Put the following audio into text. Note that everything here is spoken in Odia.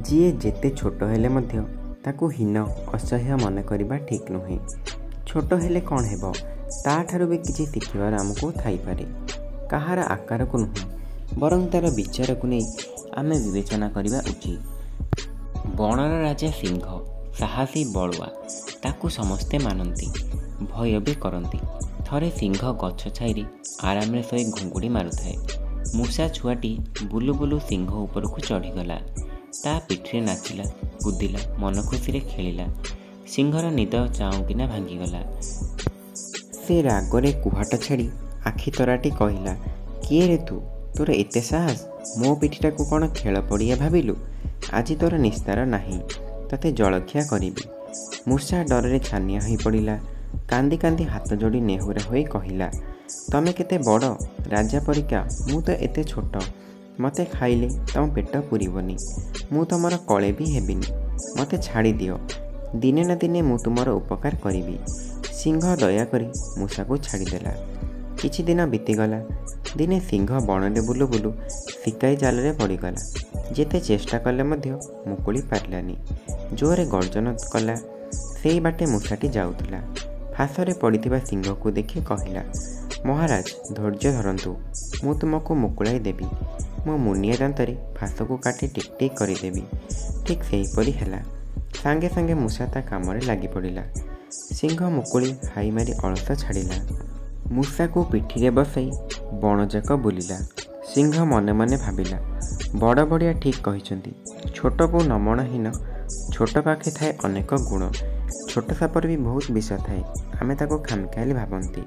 ଯିଏ ଯେତେ ଛୋଟ ହେଲେ ମଧ୍ୟ ତାକୁ ହୀନ ଅସହ୍ୟ ମନେ କରିବା ଠିକ୍ ନୁହେଁ। ଛୋଟ ହେଲେ କ'ଣ ହେବ, ତା'ଠାରୁ ବି କିଛି ଶିଖିବାର ଆମକୁ ଥାଇପାରେ। କାହାର ଆକାରକୁ ନୁହେଁ, ବରଂ ତା'ର ବିଚାରକୁ ନେଇ ଆମେ ବିବେଚନା କରିବା ଉଚିତ। ବଣର ରାଜା ସିଂହ ସାହସୀ ବଳୁଆ, ତାକୁ ସମସ୍ତେ ମାନନ୍ତି, ଭୟ ବି କରନ୍ତି। ଥରେ ସିଂହ ଗଛ ଛାଇରେ ଆରାମରେ ଶୋଇ ଘୁଙ୍ଗୁଡ଼ି ମାରୁଥାଏ। ମୂଷା ଛୁଆଟି ବୁଲୁ ବୁଲୁ ସିଂହ ଉପରକୁ ଚଢ଼ିଗଲା। ତା ପିଠିରେ ନାଚିଲା, କୁଦିଲା, ମନ ଖୁସିରେ ଖେଳିଲା। ସିଂହର ନିଦ ଚାଉଁକିନା ଭାଙ୍ଗିଗଲା। ସେ ରାଗରେ କୁହାଟ ଛାଡ଼ି ଆଖି ତରାଟି କହିଲା, କିଏ ରେ ତୁ? ତୋର ଏତେ ସାହସ? ମୋ ପିଠିଟାକୁ କ'ଣ ଖେଳ ପଡ଼ିଆ ଭାବିଲୁ? ଆଜି ତୋର ନିସ୍ତାର ନାହିଁ, ତତେ ଜଳଖିଆ କରିବି। ମୂଷା ଡରରେ ଛାନିଆ ହୋଇ ପଡ଼ିଲା। କାନ୍ଦି କାନ୍ଦି ହାତ ଯୋଡ଼ି ନେହୁରା ହୋଇ କହିଲା, ତମେ କେତେ ବଡ଼ ରାଜା ପରିକା, ମୁଁ ତ ଏତେ ଛୋଟ। ମୋତେ ଖାଇଲେ ତମ ପେଟ ପୁରିବନି, ମୁଁ ତମର କଳେ ବି ହେବିନି। ମୋତେ ଛାଡ଼ିଦିଅ, ଦିନେ ନା ଦିନେ ମୁଁ ତୁମର ଉପକାର କରିବି। ସିଂହ ଦୟାକରି ମୂଷାକୁ ଛାଡ଼ିଦେଲା। କିଛି ଦିନ ବିତିଗଲା। ଦିନେ ସିଂହ ବଣରେ ବୁଲୁ ବୁଲୁ ଶିକାରୀ ଜାଲରେ ପଡ଼ିଗଲା। ଯେତେ ଚେଷ୍ଟା କଲେ ମଧ୍ୟ ମୁକୁଳି ପାରିଲାନି। ଜୋରରେ ଗର୍ଜନ କଲା। ସେଇ ବାଟେ ମୂଷାଟି ଯାଉଥିଲା। ଫାଶରେ ପଡ଼ିଥିବା ସିଂହକୁ ଦେଖି କହିଲା, ମହାରାଜ ଧୈର୍ଯ୍ୟ ଧରନ୍ତୁ, ମୁଁ ତୁମକୁ ମୁକୁଳାଇ ଦେବି। ମୋ ମୁନିଆ ଦାନ୍ତରେ ଫାଶକୁ କାଟି ଟିକ୍ ଟିକ୍ କରିଦେବି। ଠିକ୍ ସେହିପରି ହେଲା। ସାଙ୍ଗେ ସାଙ୍ଗେ ମୂଷା ତା କାମରେ ଲାଗି ପଡ଼ିଲା। ସିଂହ ମୁକୁଳି ହାଇ ମାରି ଅଳସ ଛାଡ଼ିଲା। ମୂଷାକୁ ପିଠିରେ ବସାଇ ବଣଯାକ ବୁଲିଲା। ସିଂହ ମନେ ମନେ ଭାବିଲା, ବଡ଼ ବଡ଼ିଆ ଠିକ୍ କହିଛନ୍ତି, ଛୋଟକୁ ନମଣହୀନ। ଛୋଟ ପାଖେ ଥାଏ ଅନେକ ଗୁଣ। ଛୋଟ ସାପର ବି ବହୁତ ବିଷ ଥାଏ, ଆମେ ତାକୁ ଖାମଖିଆଲି ଭାବନ୍ତି।